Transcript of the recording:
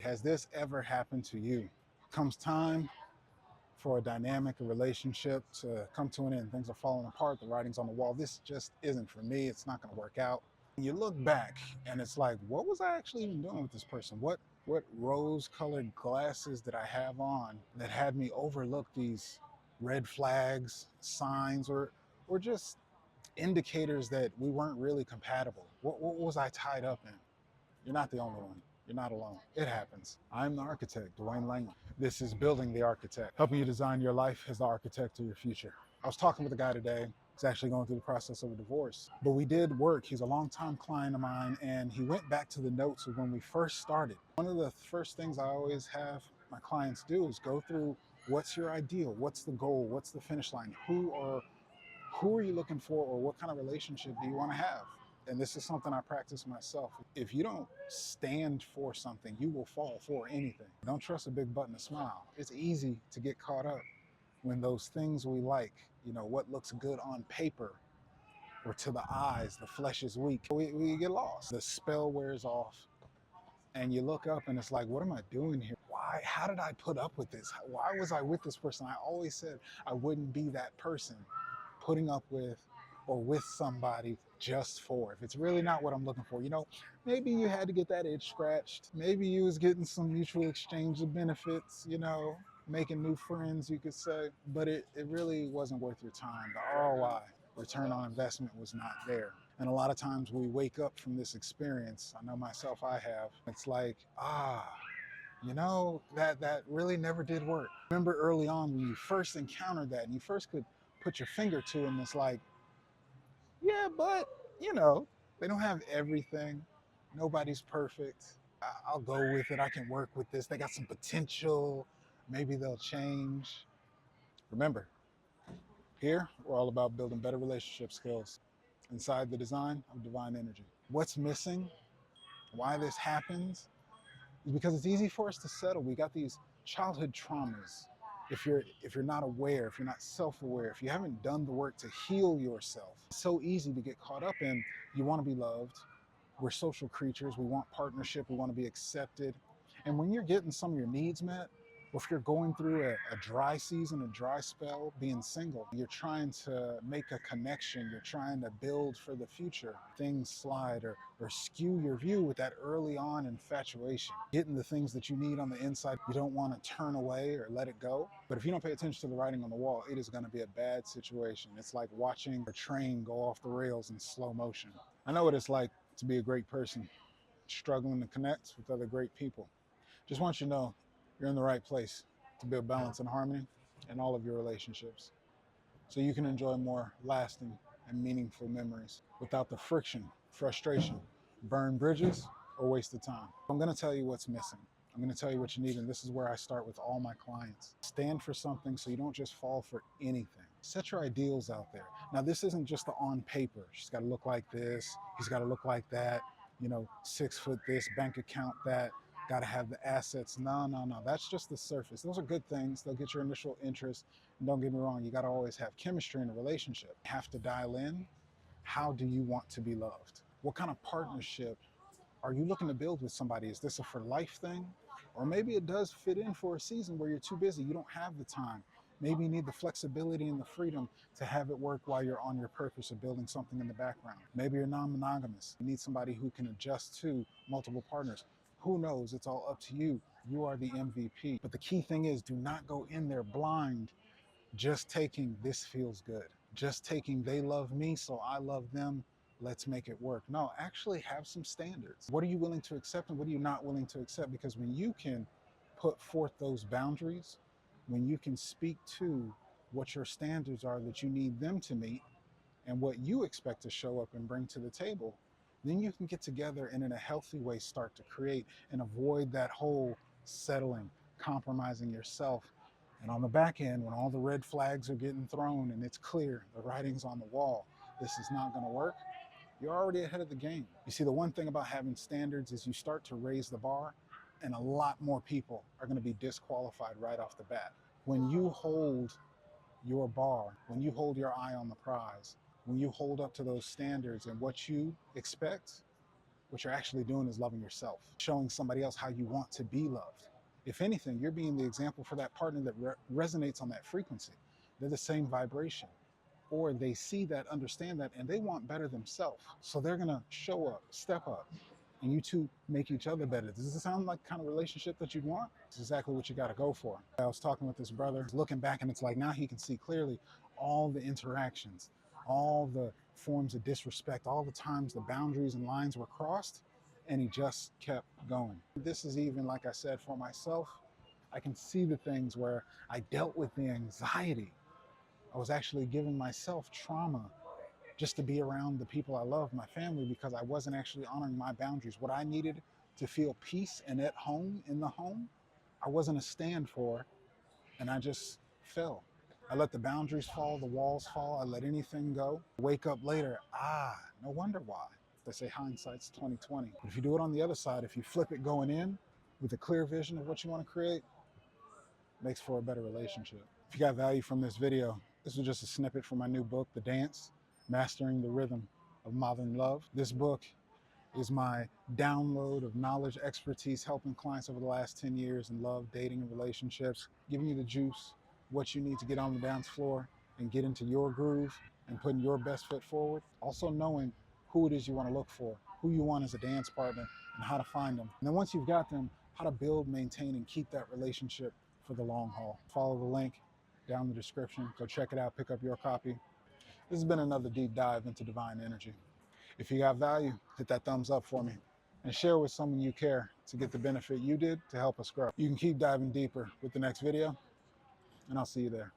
Has this ever happened to you? Comes time for a dynamic relationship to come to an end. Things are falling apart. The writing's on the wall. This just isn't for me. It's not going to work out. You look back and it's like, what was I actually even doing with this person? What rose-colored glasses did I have on that had me overlook these red flags, signs, or just indicators that we weren't really compatible? What was I tied up in? You're not the only one. You're not alone. It happens. I'm the architect, Duwaynelangham. This is Building the Architect, helping you design your life as the architect of your future. I was talking with a guy today. He's actually going through the process of a divorce, but we did work. He's a longtime client of mine, and he went back to the notes of when we first started. One of the first things I always have my clients do is go through, what's your ideal? What's the goal? What's the finish line? Who are you looking for, or what kind of relationship do you want to have? And this is something I practice myself. If you don't stand for something, you will fall for anything. Don't trust a big button to smile. It's easy to get caught up when those things we like, what looks good on paper or to the eyes, the flesh is weak. We get lost. The spell wears off and you look up and it's like, what am I doing here? Why? How did I put up with this? Why was I with this person? I always said I wouldn't be that person putting up with or with somebody just for. If it's really not what I'm looking for, maybe you had to get that itch scratched. Maybe you was getting some mutual exchange of benefits, making new friends, you could say, but it really wasn't worth your time. The ROI, return on investment, was not there. And a lot of times we wake up from this experience, I know myself, I have, it's like, that really never did work. Remember early on when you first encountered that and you first could put your finger to it, and it's like, yeah, but they don't have everything. Nobody's perfect. I'll go with it. I can work with this. They got some potential. Maybe they'll change. Remember, here we're all about building better relationship skills inside the design of divine energy. What's missing, why this happens, is because it's easy for us to settle. We got these childhood traumas. If you're not aware, if you're not self-aware, if you haven't done the work to heal yourself, it's so easy to get caught up in, you want to be loved. We're social creatures. We want partnership. We want to be accepted. And when you're getting some of your needs met, or if you're going through a dry season, a dry spell, being single, you're trying to make a connection, you're trying to build for the future, things slide or skew your view with that early on infatuation. Getting the things that you need on the inside, you don't want to turn away or let it go. But if you don't pay attention to the writing on the wall, it is going to be a bad situation. It's like watching a train go off the rails in slow motion. I know what it's like to be a great person, struggling to connect with other great people. Just want you to know you're in the right place to build balance and harmony in all of your relationships, so you can enjoy more lasting and meaningful memories without the friction, frustration, burn bridges, or wasted time. I'm going to tell you what's missing. I'm going to tell you what you need, and this is where I start with all my clients. Stand for something so you don't just fall for anything. Set your ideals out there. Now, this isn't just the on paper. She's got to look like this. He's got to look like that. 6 foot this, bank account that. Got to have the assets. No. That's just the surface. Those are good things. They'll get your initial interest. And don't get me wrong, you got to always have chemistry in a relationship. You have to dial in. How do you want to be loved? What kind of partnership are you looking to build with somebody? Is this a for life thing? Or maybe it does fit in for a season where you're too busy. You don't have the time. Maybe you need the flexibility and the freedom to have it work while you're on your purpose of building something in the background. Maybe you're non-monogamous. You need somebody who can adjust to multiple partners. Who knows? It's all up to you. You are the MVP. But the key thing is, do not go in there blind, just taking this feels good. Just taking they love me, so I love them. Let's make it work. No, actually have some standards. What are you willing to accept and what are you not willing to accept? Because when you can put forth those boundaries, when you can speak to what your standards are that you need them to meet and what you expect to show up and bring to the table, then you can get together and in a healthy way start to create and avoid that whole settling, compromising yourself. And on the back end, when all the red flags are getting thrown and it's clear, the writing's on the wall, this is not going to work, you're already ahead of the game. You see, the one thing about having standards is you start to raise the bar and a lot more people are going to be disqualified right off the bat. When you hold your bar, when you hold your eye on the prize, when you hold up to those standards and what you expect, what you're actually doing is loving yourself, showing somebody else how you want to be loved. If anything, you're being the example for that partner that resonates on that frequency. They're the same vibration, or they see that, understand that, and they want better themselves. So they're gonna show up, step up, and you two make each other better. Does this sound like the kind of relationship that you'd want? It's exactly what you gotta go for. I was talking with this brother, looking back, and it's like now he can see clearly all the interactions, all the forms of disrespect, all the times the boundaries and lines were crossed, and he just kept going. This is even, like I said, for myself. I can see the things where I dealt with the anxiety. I was actually giving myself trauma just to be around the people I love, my family, because I wasn't actually honoring my boundaries. What I needed to feel peace and at home, in the home, I wasn't a stand for, and I just fell. I let the boundaries fall, the walls fall, I let anything go. Wake up later, no wonder why. They say hindsight's 20/20. But if you do it on the other side, if you flip it going in with a clear vision of what you want to create, it makes for a better relationship. If you got value from this video, this was just a snippet from my new book, The Dance, Mastering the Rhythm of Modern Love. This book is my download of knowledge, expertise, helping clients over the last 10 years in love, dating, and relationships, giving you the juice, what you need to get on the dance floor and get into your groove and putting your best foot forward. Also knowing who it is you want to look for, who you want as a dance partner, and how to find them. And then once you've got them, how to build, maintain, and keep that relationship for the long haul. Follow the link down in the description. Go check it out, pick up your copy. This has been another deep dive into divine energy. If you got value, hit that thumbs up for me and share with someone you care to get the benefit you did to help us grow. You can keep diving deeper with the next video, and I'll see you there.